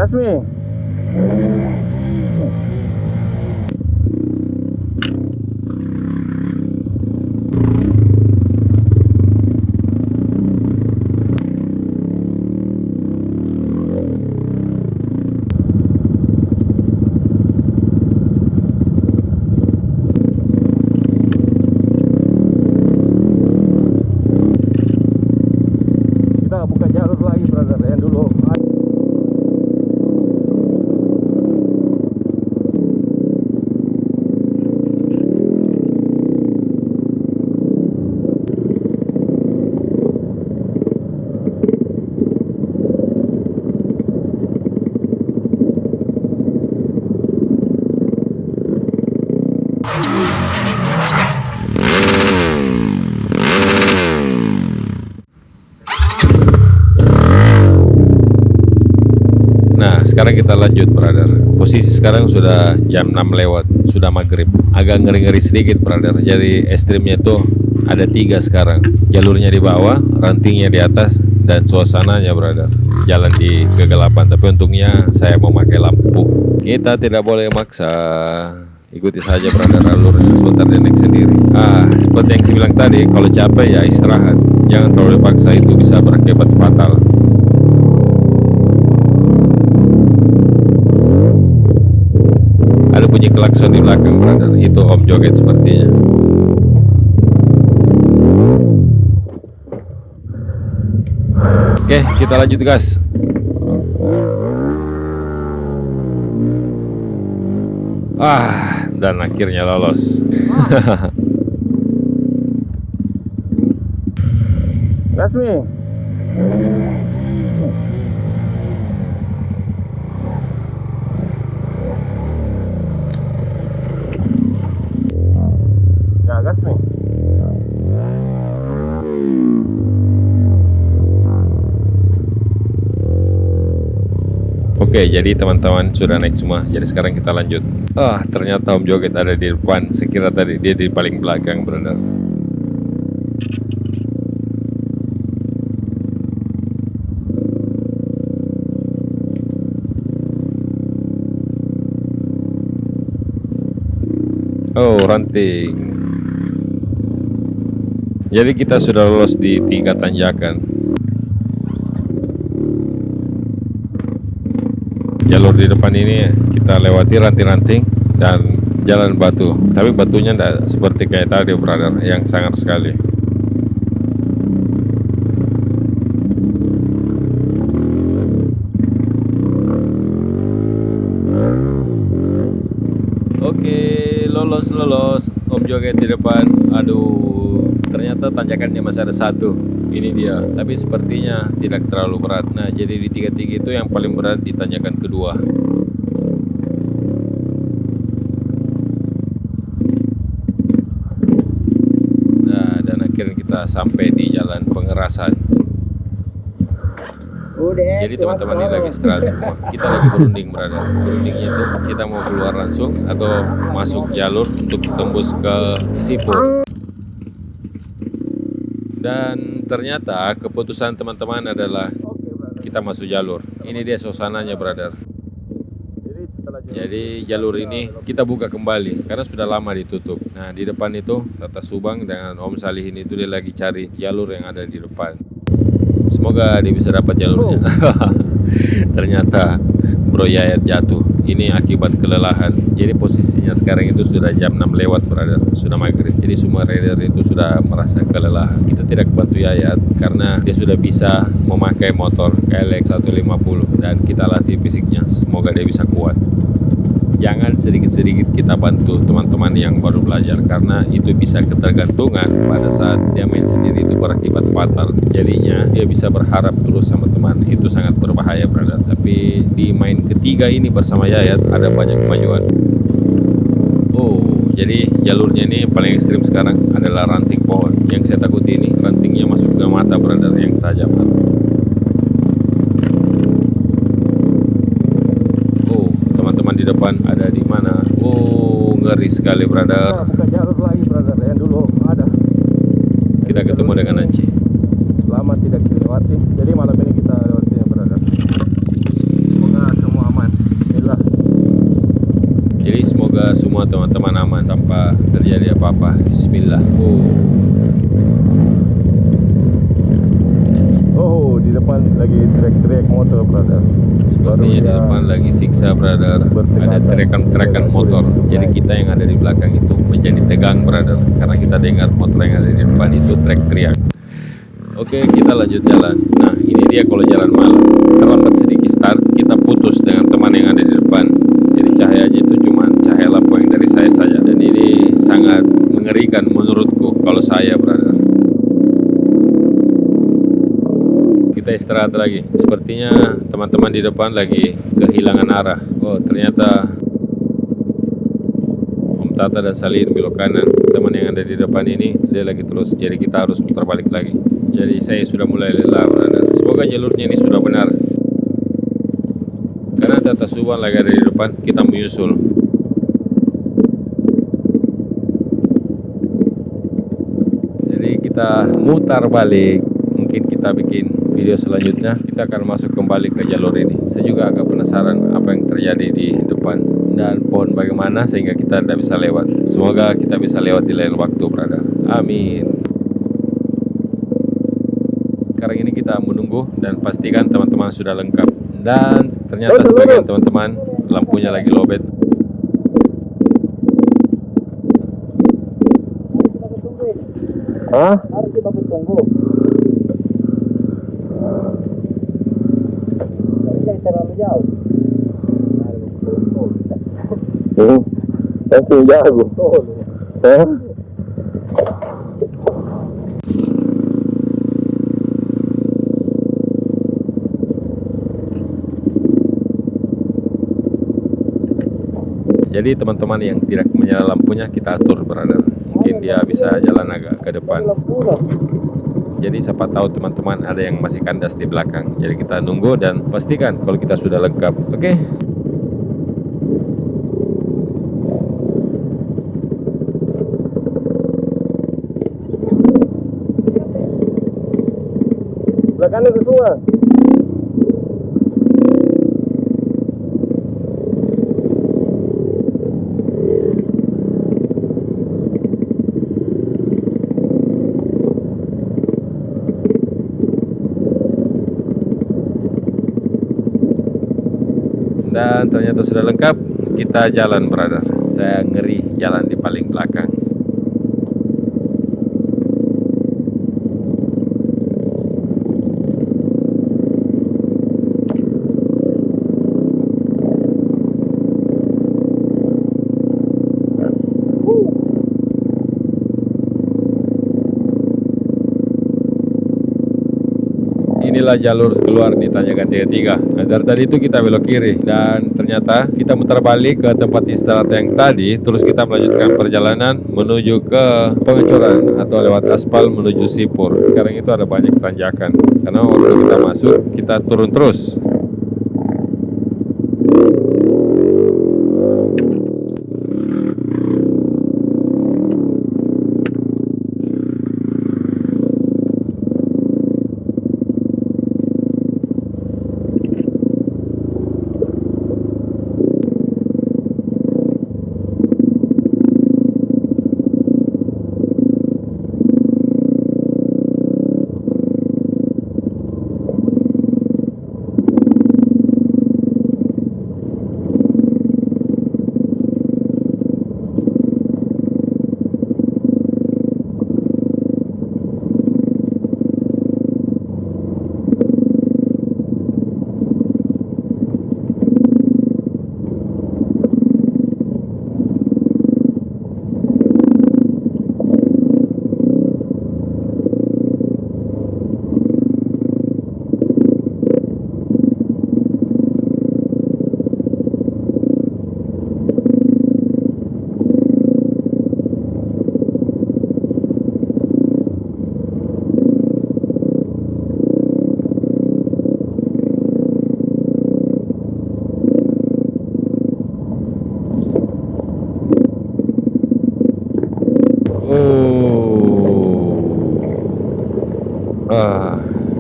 Gas me. Kita buka jalur lagi, brother, yang dulu. Nah, sekarang kita lanjut, brother. Posisi sekarang sudah jam 6 lewat, sudah maghrib. Agak ngeri-ngeri sedikit, brother. Jadi ekstrimnya tuh ada 3 sekarang. Jalurnya di bawah, rantingnya di atas, dan suasananya, brother, jalan di kegelapan. Tapi untungnya saya memakai lampu. Kita tidak boleh maksa. Ikuti saja, brother, alurnya. Sebentar dia naik sendiri. Seperti yang saya bilang tadi, kalau capek ya istirahat. Jangan terlalu dipaksa, itu bisa berakibat fatal. Ada bunyi klakson di belakang, brother. Itu om joget sepertinya. Oke, kita lanjut, gas. Dan akhirnya lolos. Gas me. Ya, gas me. Oke, jadi teman-teman sudah naik semua. Jadi sekarang kita lanjut. Ternyata om joget ada di depan. Sekira tadi dia di paling belakang, brother. Oh, ranting. Jadi kita sudah lolos di 3 tanjakan. Jalur di depan ini kita lewati ranting-ranting dan jalan batu. Tapi batunya tidak seperti kayak tadi, brother, yang sangar sekali. Oke, lolos. Om joget di depan. Aduh, ternyata tanjakannya masih ada 1. Ini dia. Tapi sepertinya tidak terlalu berat. Nah, jadi di 3-3 itu yang paling berat di tanjakan kedua. Nah, dan akhirnya kita sampai di jalan Pengerasan. Jadi teman-teman ini lagi istirahat semua. Kita lagi berunding, brother. Berundingnya itu kita mau keluar langsung atau masuk jalur untuk tembus ke Sipur. Dan ternyata keputusan teman-teman adalah kita masuk jalur. Ini dia suasananya, brother. Jadi jalur ini kita buka kembali karena sudah lama ditutup. Nah, di depan itu Tata Subang dengan Om Salihin itu dia lagi cari jalur yang ada di depan. Semoga dia bisa dapat jalurnya. Ternyata Bro Yayat jatuh. Ini akibat kelelahan. Jadi posisinya sekarang itu sudah jam 6 lewat, brother. Sudah maghrib. Jadi semua rider itu sudah merasa kelelahan. Kita tidak bantu Yayat karena dia sudah bisa memakai motor KLX 150 dan kita latih fisiknya. Semoga dia bisa kuat. Jangan sedikit-sedikit kita bantu teman-teman yang baru belajar karena itu bisa ketergantungan pada saat dia main sendiri itu berakibat fatal. Jadinya dia bisa berharap terus sama teman, itu sangat berbahaya, brother. Tapi di main ketiga ini bersama Yayat ada banyak kemajuan. Jadi jalurnya ini paling ekstrim sekarang adalah ranting pohon. Yang saya takuti ini rantingnya masuk ke mata, brother, yang tajam. Teman-teman di depan ada di mana? Ngeri sekali, brother. Buka jalur lagi, brother, yang dulu ada. Kita ketemu dengan Anci. Lama tidak dilewati. Jadi malam ini kita lewat sini, brother. Semoga semua semua teman-teman aman tanpa terjadi apa-apa. Bismillah. Oh, di depan lagi trek motor, brother. Sepertinya di depan lagi siksa, brother. Ada teriakan motor. Jadi kita yang ada di belakang itu menjadi tegang, brother, karena kita dengar motor yang ada di depan itu teriak. Oke, kita lanjut jalan. Nah, ini dia kalau jalan malam. Terlambat sedikit start, kita putus dengan teman yang ada di depan. Jadi cahayanya itu cuma cahaya lampu yang dari saya saja. Dan ini sangat mengerikan menurutku kalau saya, brother. Kita istirahat lagi. Sepertinya teman-teman di depan lagi kehilangan arah. Oh, ternyata Om Tata dan Salin belok kanan. Teman yang ada di depan ini dia lagi terus. Jadi kita harus putar balik lagi. Jadi saya sudah mulai lelah, brother. Semoga jalurnya ini sudah benar. Karena Tata Subang lagi ada di depan, kita menyusul. Jadi kita mutar balik. Mungkin kita bikin video selanjutnya. Kita akan masuk kembali ke jalur ini. Saya juga agak penasaran apa yang terjadi di depan dan pohon bagaimana sehingga kita tidak bisa lewat. Semoga kita bisa lewat di lain waktu, brother. Amin. Sekarang ini kita menunggu dan pastikan teman-teman sudah lengkap. Dan ternyata sebagian teman-teman lampunya lagi lowbat. Hah? Harus dibagus tunggu. Tidak terlalu jauh. Langsung jago. Hah? Jadi teman-teman yang tidak menyala lampunya kita atur, brother. Mungkin dia bisa jalan agak ke depan. Jadi siapa tahu teman-teman ada yang masih kandas di belakang. Jadi kita nunggu dan pastikan kalau kita sudah lengkap. Oke? Belakangnya ke semua. Dan ternyata sudah lengkap. Kita jalan, brother. Saya ngeri jalan di paling belakang. Inilah jalur keluar di Tanjakan 33. Nah, dari tadi itu kita belok kiri dan ternyata kita mutar balik ke tempat istirahat yang tadi, terus kita melanjutkan perjalanan menuju ke Pengecoran atau lewat aspal menuju Sipur. Sekarang itu ada banyak tanjakan karena waktu kita masuk kita turun terus.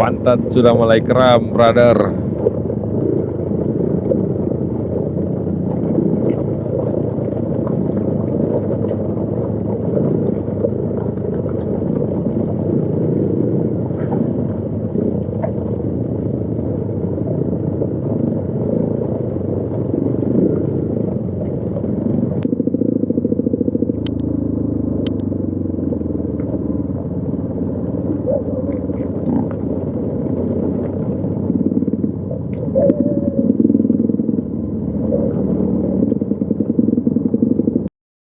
Pantat sudah mulai kram, brother.